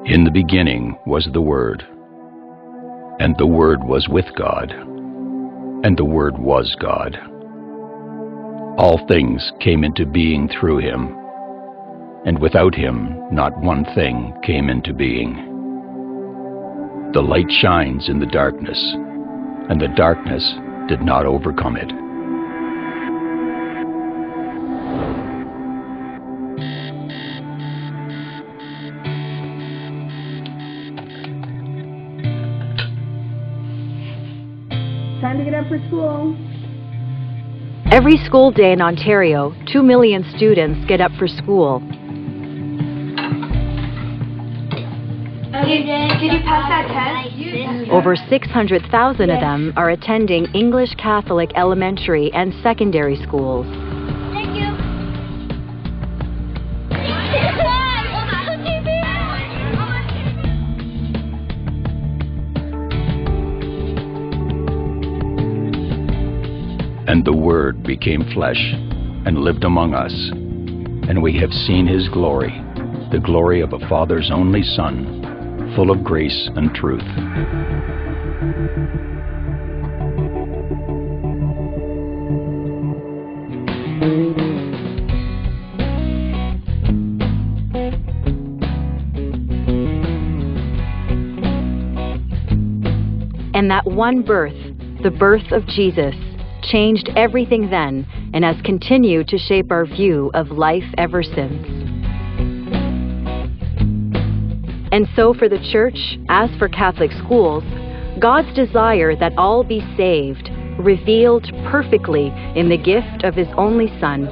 In the beginning was the Word, and the Word was with God, and the Word was God. All things came into being through him, and without him not one thing came into being. The light shines in the darkness, and the darkness did not overcome it. Time to get up for school. Every school day in Ontario, 2 million students get up for school. Did you pass that test? Over 600,000 of them are attending English Catholic elementary and secondary schools. Thank you. And the Word became flesh and lived among us, and we have seen his glory, the glory of a Father's only Son, full of grace and truth. And that one birth, the birth of Jesus, changed everything then and has continued to shape our view of life ever since. And so for the Church, as for Catholic schools, God's desire that all be saved, revealed perfectly in the gift of his only Son,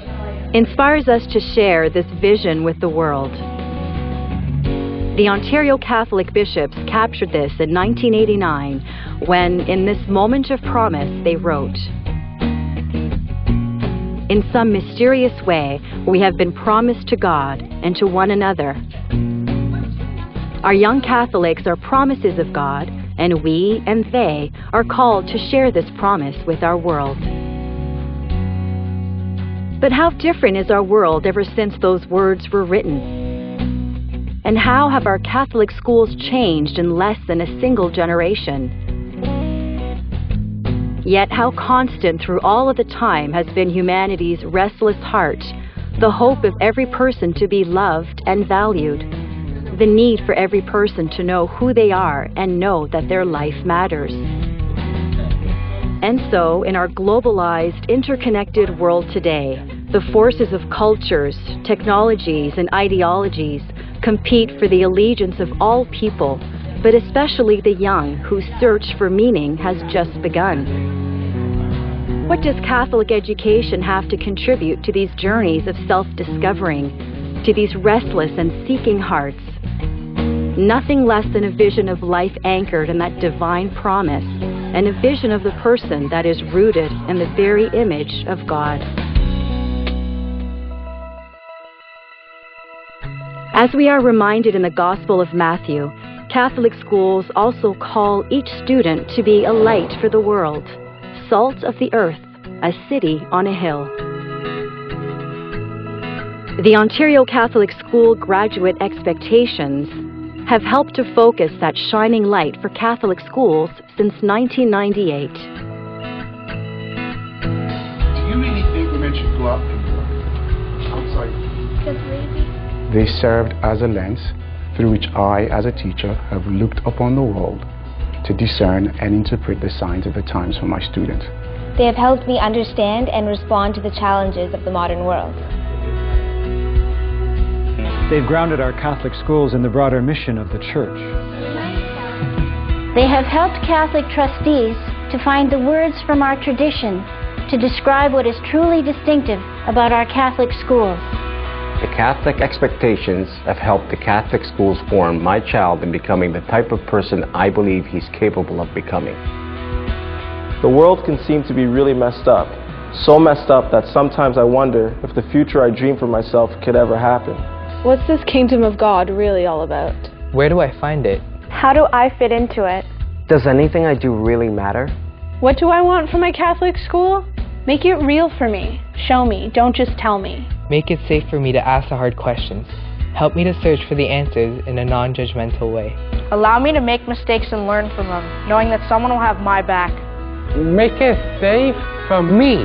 inspires us to share this vision with the world. The Ontario Catholic bishops captured this in 1989 when, in this moment of promise, they wrote, "In some mysterious way, we have been promised to God and to one another. Our young Catholics are promises of God, and we and they are called to share this promise with our world." But how different is our world ever since those words were written? And how have our Catholic schools changed in less than a single generation? Yet how constant through all of the time has been humanity's restless heart, the hope of every person to be loved and valued, the need for every person to know who they are and know that their life matters. And so, in our globalized, interconnected world today, the forces of cultures, technologies, and ideologies compete for the allegiance of all people, but especially the young whose search for meaning has just begun. What does Catholic education have to contribute to these journeys of self-discovering, to these restless and seeking hearts? Nothing less than a vision of life anchored in that divine promise, and a vision of the person that is rooted in the very image of God. As we are reminded in the Gospel of Matthew, Catholic schools also call each student to be a light for the world, salt of the earth, a city on a hill. The Ontario Catholic School graduate expectations have helped to focus that shining light for Catholic schools since 1998. Do you really think women should go out and work outside? They served as a lens through which I, as a teacher, have looked upon the world to discern and interpret the signs of the times for my students. They have helped me understand and respond to the challenges of the modern world. They've grounded our Catholic schools in the broader mission of the Church. They have helped Catholic trustees to find the words from our tradition to describe what is truly distinctive about our Catholic schools. The Catholic expectations have helped the Catholic schools form my child in becoming the type of person I believe he's capable of becoming. The world can seem to be really messed up. So messed up that sometimes I wonder if the future I dream for myself could ever happen. What's this kingdom of God really all about? Where do I find it? How do I fit into it? Does anything I do really matter? What do I want from my Catholic school? Make it real for me. Show me, don't just tell me. Make it safe for me to ask the hard questions. Help me to search for the answers in a non-judgmental way. Allow me to make mistakes and learn from them, knowing that someone will have my back. Make it safe for me.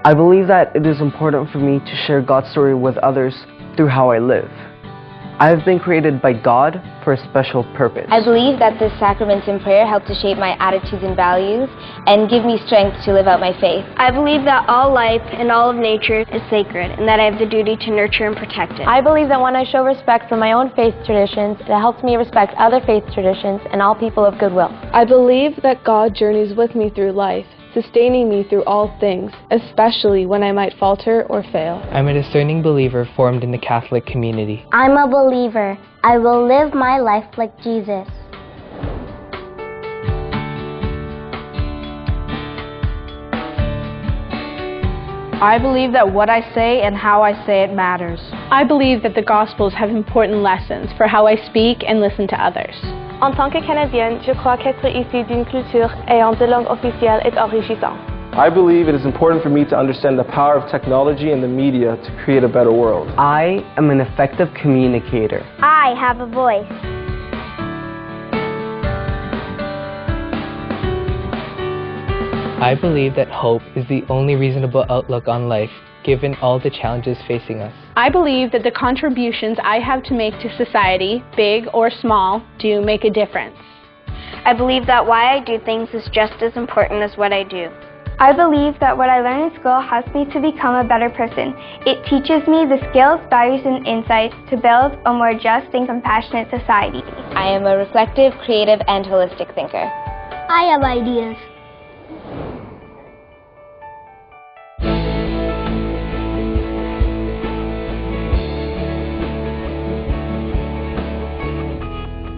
I believe that it is important for me to share God's story with others through how I live. I have been created by God for a special purpose. I believe that the sacraments and prayer help to shape my attitudes and values and give me strength to live out my faith. I believe that all life and all of nature is sacred and that I have the duty to nurture and protect it. I believe that when I show respect for my own faith traditions, it helps me respect other faith traditions and all people of goodwill. I believe that God journeys with me through life, sustaining me through all things, especially when I might falter or fail. I'm a discerning believer formed in the Catholic community. I'm a believer. I will live my life like Jesus. I believe that what I say and how I say it matters. I believe that the Gospels have important lessons for how I speak and listen to others. En tant que Canadienne, je crois qu'être issue d'une culture ayant deux langues officielles est enrichissant. I believe it is important for me to understand the power of technology and the media to create a better world. I am an effective communicator. I have a voice. I believe that hope is the only reasonable outlook on life, given all the challenges facing us. I believe that the contributions I have to make to society, big or small, do make a difference. I believe that why I do things is just as important as what I do. I believe that what I learn in school helps me to become a better person. It teaches me the skills, values, and insights to build a more just and compassionate society. I am a reflective, creative, and holistic thinker. I have ideas.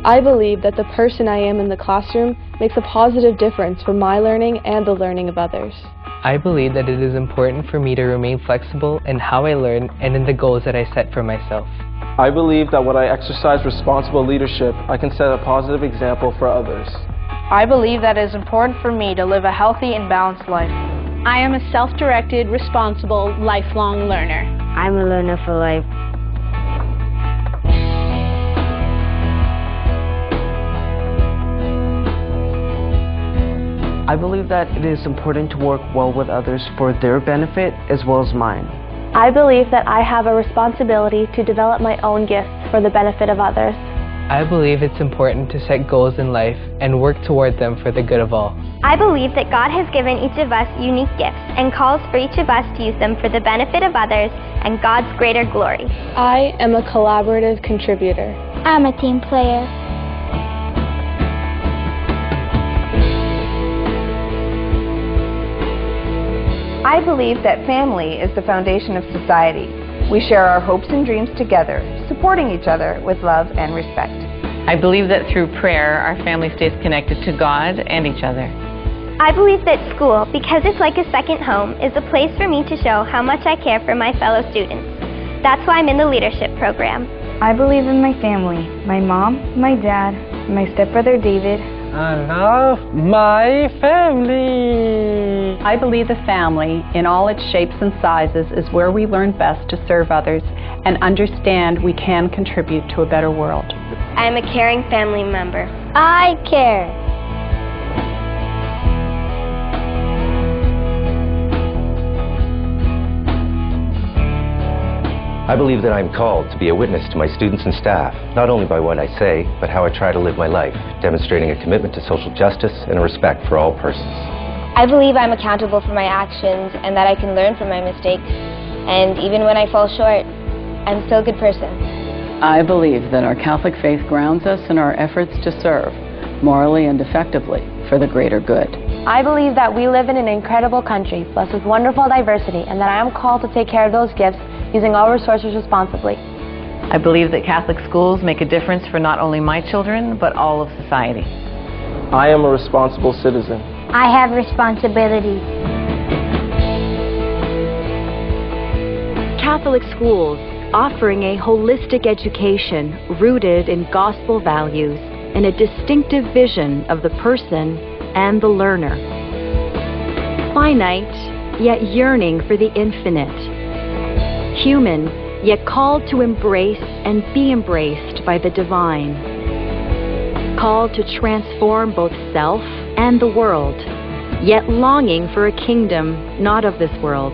I believe that the person I am in the classroom makes a positive difference for my learning and the learning of others. I believe that it is important for me to remain flexible in how I learn and in the goals that I set for myself. I believe that when I exercise responsible leadership, I can set a positive example for others. I believe that it is important for me to live a healthy and balanced life. I am a self-directed, responsible, lifelong learner. I'm a learner for life. I believe that it is important to work well with others for their benefit as well as mine. I believe that I have a responsibility to develop my own gifts for the benefit of others. I believe it's important to set goals in life and work toward them for the good of all. I believe that God has given each of us unique gifts and calls for each of us to use them for the benefit of others and God's greater glory. I am a collaborative contributor. I'm a team player. I believe that family is the foundation of society. We share our hopes and dreams together, supporting each other with love and respect. I believe that through prayer, our family stays connected to God and each other. I believe that school, because it's like a second home, is a place for me to show how much I care for my fellow students. That's why I'm in the leadership program. I believe in my family, my mom, my dad, my stepbrother David. I love my family. I believe the family, in all its shapes and sizes, is where we learn best to serve others and understand we can contribute to a better world. I am a caring family member. I care. I believe that I am called to be a witness to my students and staff, not only by what I say, but how I try to live my life, demonstrating a commitment to social justice and a respect for all persons. I believe I'm accountable for my actions and that I can learn from my mistakes. And even when I fall short, I'm still a good person. I believe that our Catholic faith grounds us in our efforts to serve, morally and effectively, for the greater good. I believe that we live in an incredible country, blessed with wonderful diversity, and that I am called to take care of those gifts using all resources responsibly. I believe that Catholic schools make a difference for not only my children, but all of society. I am a responsible citizen. I have responsibilities. Catholic schools, offering a holistic education rooted in gospel values and a distinctive vision of the person and the learner. Finite, yet yearning for the infinite. Human, yet called to embrace and be embraced by the divine. Called to transform both self and the world, yet longing for a kingdom not of this world.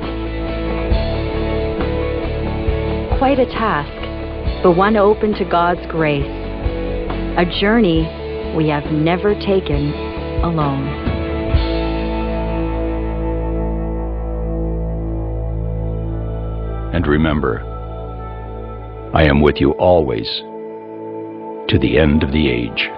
Quite a task, but one open to God's grace. A journey we have never taken alone. And remember, I am with you always, to the end of the age.